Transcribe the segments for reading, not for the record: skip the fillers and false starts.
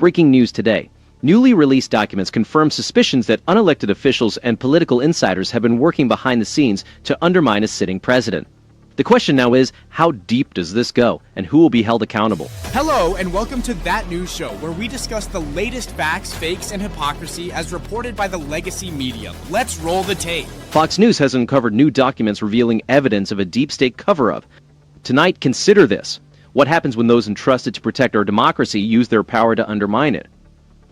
Breaking news today. Newly released documents confirm suspicions that unelected officials and political insiders have been working behind the scenes to undermine a sitting president. The question now is, how deep does this go, and who will be held accountable? Hello, and welcome to That News Show, where we discuss the latest facts, fakes, and hypocrisy as reported by the legacy media. Let's roll the tape. Fox News has uncovered new documents revealing evidence of a deep state cover-up. Tonight, consider this. What happens when those entrusted to protect our democracy use their power to undermine it?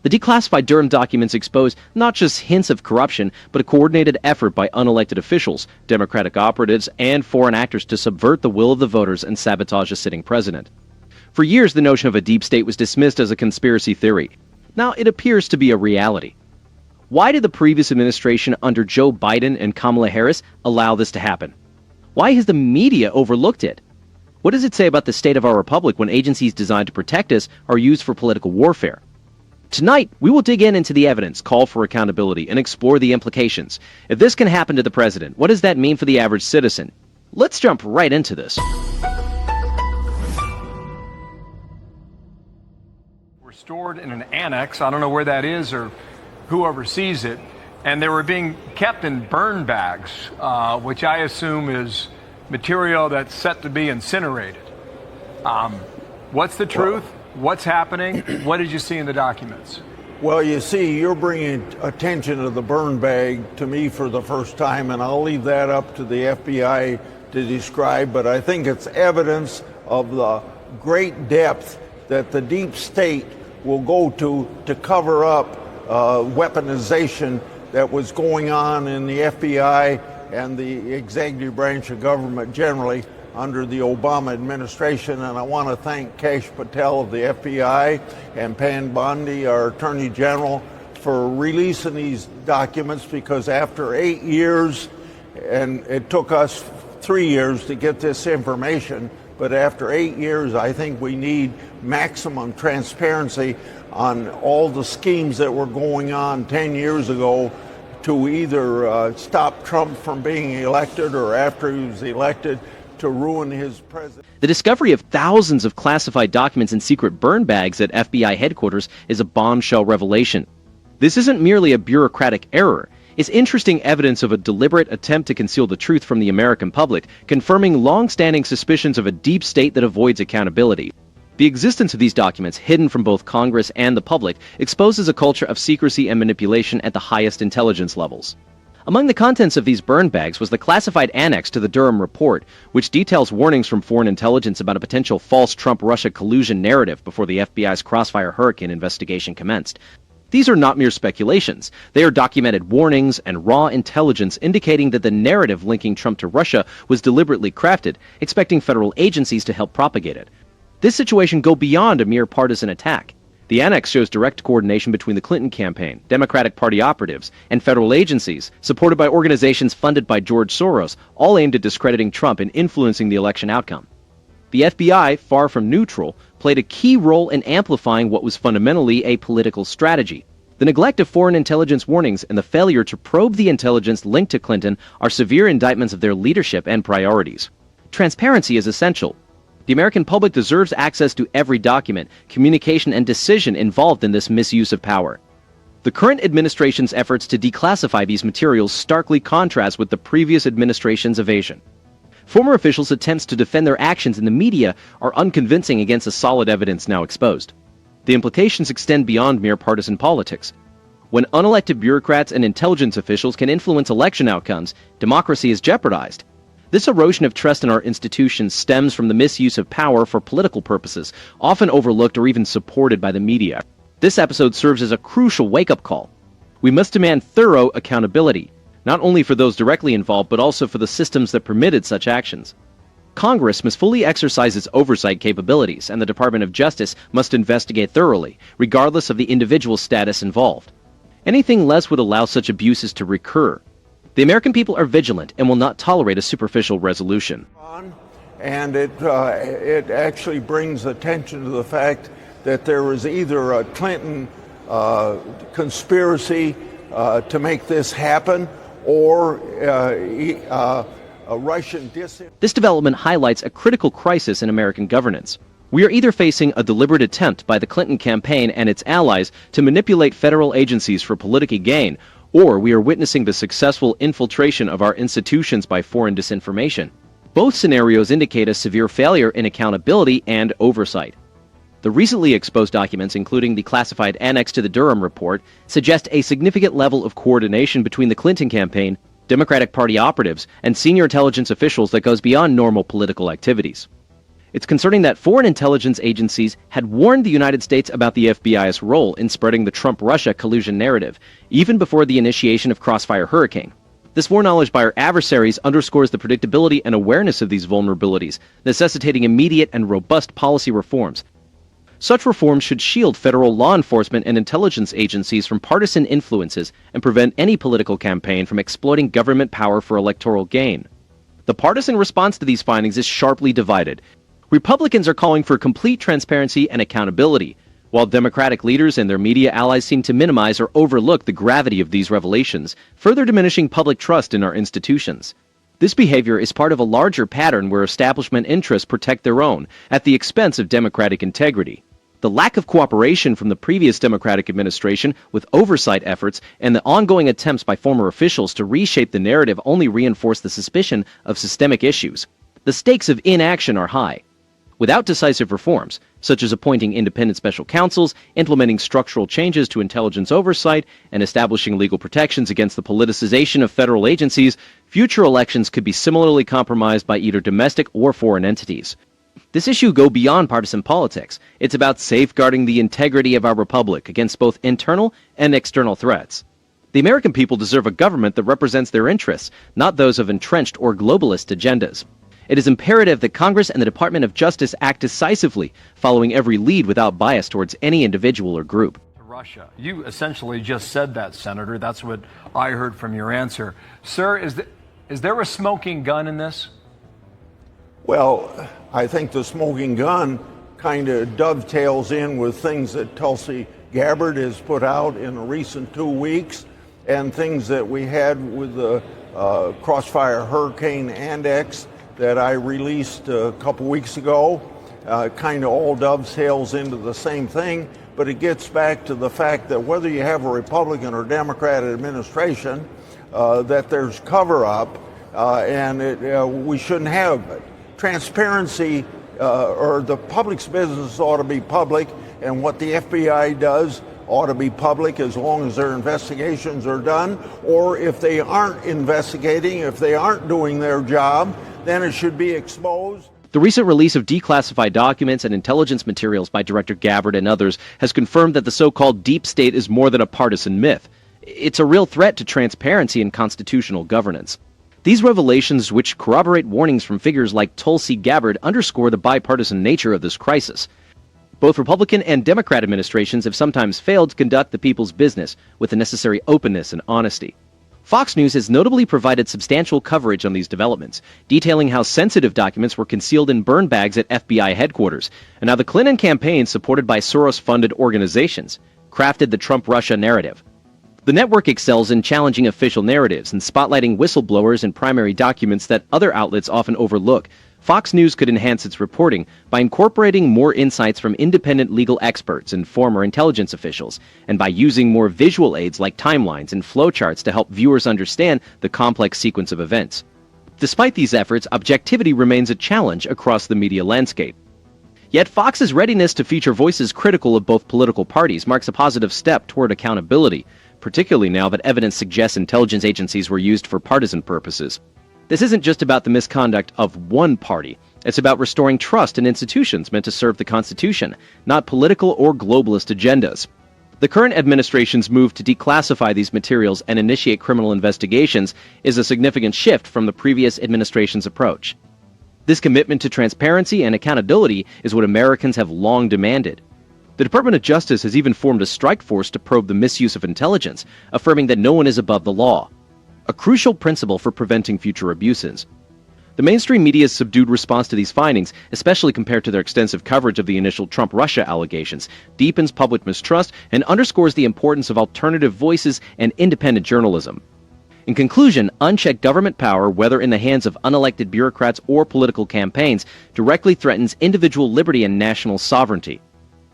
The declassified Durham documents expose not just hints of corruption, but a coordinated effort by unelected officials, Democratic operatives, and foreign actors to subvert the will of the voters and sabotage a sitting president. For years, the notion of a deep state was dismissed as a conspiracy theory. Now it appears to be a reality. Why did the previous administration under Joe Biden and Kamala Harris allow this to happen? Why has the media overlooked it? What does it say about the state of our republic when agencies designed to protect us are used for political warfare? Tonight, we will dig into the evidence, call for accountability, and explore the implications. If this can happen to the president, what does that mean for the average citizen? Let's jump right into this. Were stored in an annex, I don't know where that is or who oversees it, and they were being kept in burn bags, which I assume is material that's set to be incinerated. What's the truth? What's happening? What did you see in the documents? Well, you see, you're bringing attention to the burn bag to me for the first time, and I'll leave that up to the FBI to describe, but I think it's evidence of the great depth that the deep state will go to cover up weaponization that was going on in the FBI and the executive branch of government generally under the Obama administration. And I want to thank Kash Patel of the FBI and Pan Bondi, our Attorney General, for releasing these documents, because after 8 years, and it took us 3 years to get this information, but after 8 years, I think we need maximum transparency on all the schemes that were going on 10 years ago to either stop Trump from being elected or after he was elected to ruin his presidency. The discovery of thousands of classified documents in secret burn bags at FBI headquarters is a bombshell revelation. This isn't merely a bureaucratic error. It's interesting evidence of a deliberate attempt to conceal the truth from the American public, confirming long-standing suspicions of a deep state that avoids accountability. The existence of these documents, hidden from both Congress and the public, exposes a culture of secrecy and manipulation at the highest intelligence levels. Among the contents of these burn bags was the classified annex to the Durham report, which details warnings from foreign intelligence about a potential false Trump-Russia collusion narrative before the FBI's Crossfire Hurricane investigation commenced. These are not mere speculations. They are documented warnings and raw intelligence indicating that the narrative linking Trump to Russia was deliberately crafted, expecting federal agencies to help propagate it. This situation goes beyond a mere partisan attack. The annex shows direct coordination between the Clinton campaign, Democratic Party operatives, and federal agencies, supported by organizations funded by George Soros, all aimed at discrediting Trump and influencing the election outcome. The FBI, far from neutral, played a key role in amplifying what was fundamentally a political strategy. The neglect of foreign intelligence warnings and the failure to probe the intelligence linked to Clinton are severe indictments of their leadership and priorities. Transparency is essential. The American public deserves access to every document, communication, and decision involved in this misuse of power. The current administration's efforts to declassify these materials starkly contrast with the previous administration's evasion. Former officials' attempts to defend their actions in the media are unconvincing against the solid evidence now exposed. The implications extend beyond mere partisan politics. When unelected bureaucrats and intelligence officials can influence election outcomes, democracy is jeopardized. This erosion of trust in our institutions stems from the misuse of power for political purposes, often overlooked or even supported by the media. This episode serves as a crucial wake-up call. We must demand thorough accountability, not only for those directly involved, but also for the systems that permitted such actions. Congress must fully exercise its oversight capabilities, and the Department of Justice must investigate thoroughly, regardless of the individual status involved. Anything less would allow such abuses to recur. The American people are vigilant and will not tolerate a superficial resolution. And it actually brings attention to the fact that there was either a Clinton conspiracy to make this happen, or a Russian disinformation. This development highlights a critical crisis in American governance. We are either facing a deliberate attempt by the Clinton campaign and its allies to manipulate federal agencies for political gain, or we are witnessing the successful infiltration of our institutions by foreign disinformation. Both scenarios indicate a severe failure in accountability and oversight. The recently exposed documents, including the classified annex to the Durham report, suggest a significant level of coordination between the Clinton campaign, Democratic Party operatives, and senior intelligence officials that goes beyond normal political activities. It's concerning that foreign intelligence agencies had warned the United States about the FBI's role in spreading the Trump-Russia collusion narrative, even before the initiation of Crossfire Hurricane. This foreknowledge by our adversaries underscores the predictability and awareness of these vulnerabilities, necessitating immediate and robust policy reforms. Such reforms should shield federal law enforcement and intelligence agencies from partisan influences and prevent any political campaign from exploiting government power for electoral gain. The partisan response to these findings is sharply divided. Republicans are calling for complete transparency and accountability, while Democratic leaders and their media allies seem to minimize or overlook the gravity of these revelations, further diminishing public trust in our institutions. This behavior is part of a larger pattern where establishment interests protect their own, at the expense of democratic integrity. The lack of cooperation from the previous Democratic administration with oversight efforts and the ongoing attempts by former officials to reshape the narrative only reinforce the suspicion of systemic issues. The stakes of inaction are high. Without decisive reforms, such as appointing independent special counsels, implementing structural changes to intelligence oversight, and establishing legal protections against the politicization of federal agencies, future elections could be similarly compromised by either domestic or foreign entities. This issue goes beyond partisan politics. It's about safeguarding the integrity of our republic against both internal and external threats. The American people deserve a government that represents their interests, not those of entrenched or globalist agendas. It is imperative that Congress and the Department of Justice act decisively, following every lead without bias towards any individual or group. Russia. You essentially just said that, Senator. That's what I heard from your answer. Sir, is there a smoking gun in this? Well, I think the smoking gun kind of dovetails in with things that Tulsi Gabbard has put out in the recent 2 weeks and things that we had with the Crossfire Hurricane Annex that I released a couple weeks ago. Kind of all dovetails into the same thing, but it gets back to the fact that whether you have a Republican or Democrat administration, that there's cover-up, and we shouldn't have it. Transparency, or the public's business ought to be public, and what the FBI does ought to be public as long as their investigations are done, or if they aren't investigating, if they aren't doing their job, then it should be exposed. The recent release of declassified documents and intelligence materials by Director Gabbard and others has confirmed that the so-called deep state is more than a partisan myth. It's a real threat to transparency and constitutional governance. These revelations, which corroborate warnings from figures like Tulsi Gabbard, underscore the bipartisan nature of this crisis. Both Republican and Democrat administrations have sometimes failed to conduct the people's business with the necessary openness and honesty. Fox News has notably provided substantial coverage on these developments, detailing how sensitive documents were concealed in burn bags at FBI headquarters, and how the Clinton campaign, supported by Soros-funded organizations, crafted the Trump-Russia narrative. The network excels in challenging official narratives and spotlighting whistleblowers and primary documents that other outlets often overlook. Fox News could enhance its reporting by incorporating more insights from independent legal experts and former intelligence officials, and by using more visual aids like timelines and flowcharts to help viewers understand the complex sequence of events. Despite these efforts, objectivity remains a challenge across the media landscape. Yet Fox's readiness to feature voices critical of both political parties marks a positive step toward accountability, particularly now that evidence suggests intelligence agencies were used for partisan purposes. This isn't just about the misconduct of one party. It's about restoring trust in institutions meant to serve the Constitution, not political or globalist agendas. The current administration's move to declassify these materials and initiate criminal investigations is a significant shift from the previous administration's approach. This commitment to transparency and accountability is what Americans have long demanded. The Department of Justice has even formed a strike force to probe the misuse of intelligence, affirming that no one is above the law, a crucial principle for preventing future abuses. The mainstream media's subdued response to these findings, especially compared to their extensive coverage of the initial Trump-Russia allegations, deepens public mistrust and underscores the importance of alternative voices and independent journalism. In conclusion, unchecked government power, whether in the hands of unelected bureaucrats or political campaigns, directly threatens individual liberty and national sovereignty.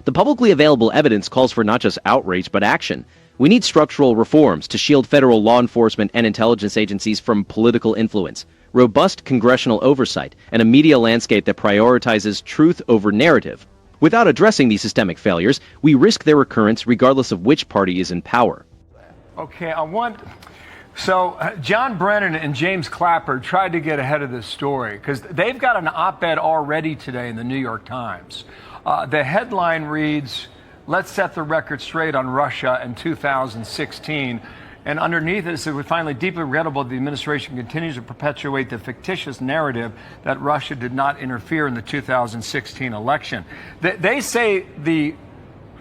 The publicly available evidence calls for not just outrage, but action. We need structural reforms to shield federal law enforcement and intelligence agencies from political influence, robust congressional oversight, and a media landscape that prioritizes truth over narrative. Without addressing these systemic failures, we risk their recurrence regardless of which party is in power. Okay, John Brennan and James Clapper tried to get ahead of this story because they've got an op-ed already today in the New York Times. The headline reads, "Let's set the record straight on Russia in 2016." And underneath it says, "We finally deeply regrettable the administration continues to perpetuate the fictitious narrative that Russia did not interfere in the 2016 election." They say the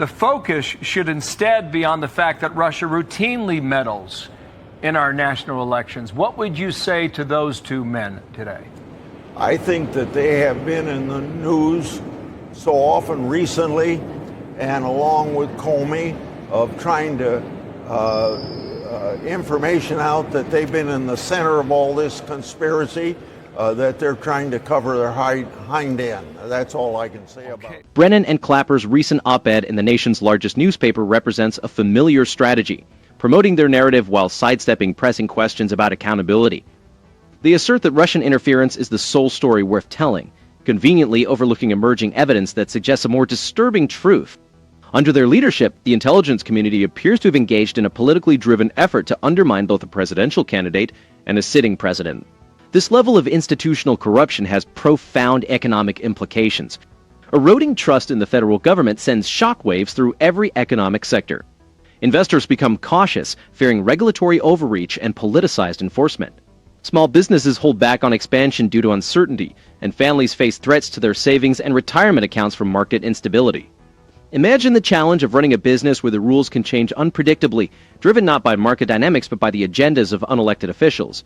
focus should instead be on the fact that Russia routinely meddles in our national elections. What would you say to those two men today? I think that they have been in the news so often recently, and along with Comey, of trying to information out that they've been in the center of all this conspiracy, that they're trying to cover their hind end. That's all I can say about it. Brennan and Clapper's recent op-ed in the nation's largest newspaper represents a familiar strategy, promoting their narrative while sidestepping pressing questions about accountability. They assert that Russian interference is the sole story worth telling, conveniently overlooking emerging evidence that suggests a more disturbing truth. Under their leadership, the intelligence community appears to have engaged in a politically driven effort to undermine both a presidential candidate and a sitting president. This level of institutional corruption has profound economic implications. Eroding trust in the federal government sends shockwaves through every economic sector. Investors become cautious, fearing regulatory overreach and politicized enforcement. Small businesses hold back on expansion due to uncertainty, and families face threats to their savings and retirement accounts from market instability. Imagine the challenge of running a business where the rules can change unpredictably, driven not by market dynamics but by the agendas of unelected officials.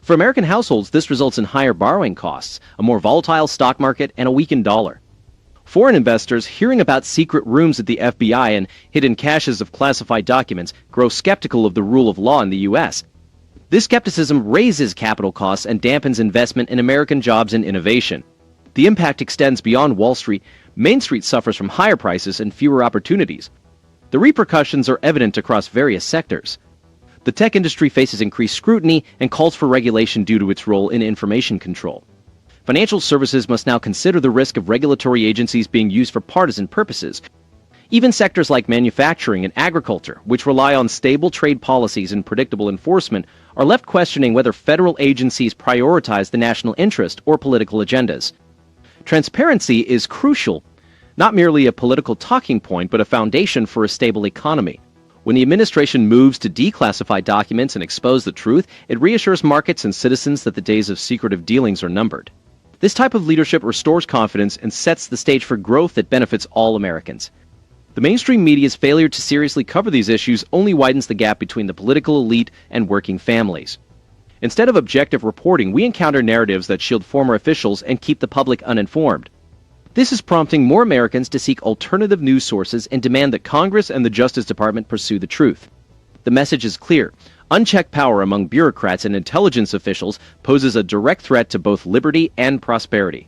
For American households, this results in higher borrowing costs, a more volatile stock market, and a weakened dollar. Foreign investors, hearing about secret rooms at the FBI and hidden caches of classified documents, grow skeptical of the rule of law in the U.S. This skepticism raises capital costs and dampens investment in American jobs and innovation. The impact extends beyond Wall Street. Main Street suffers from higher prices and fewer opportunities. The repercussions are evident across various sectors. The tech industry faces increased scrutiny and calls for regulation due to its role in information control. Financial services must now consider the risk of regulatory agencies being used for partisan purposes. Even sectors like manufacturing and agriculture, which rely on stable trade policies and predictable enforcement, are left questioning whether federal agencies prioritize the national interest or political agendas. Transparency is crucial, not merely a political talking point, but a foundation for a stable economy. When the administration moves to declassify documents and expose the truth, it reassures markets and citizens that the days of secretive dealings are numbered. This type of leadership restores confidence and sets the stage for growth that benefits all Americans. The mainstream media's failure to seriously cover these issues only widens the gap between the political elite and working families. Instead of objective reporting, we encounter narratives that shield former officials and keep the public uninformed. This is prompting more Americans to seek alternative news sources and demand that Congress and the Justice Department pursue the truth. The message is clear. Unchecked power among bureaucrats and intelligence officials poses a direct threat to both liberty and prosperity.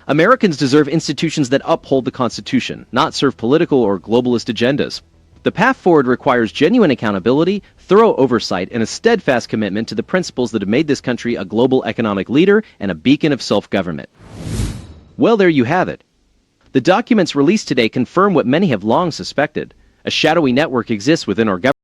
Americans deserve institutions that uphold the Constitution, not serve political or globalist agendas. The path forward requires genuine accountability, thorough oversight, and a steadfast commitment to the principles that have made this country a global economic leader and a beacon of self-government. Well, there you have it. The documents released today confirm what many have long suspected. A shadowy network exists within our government.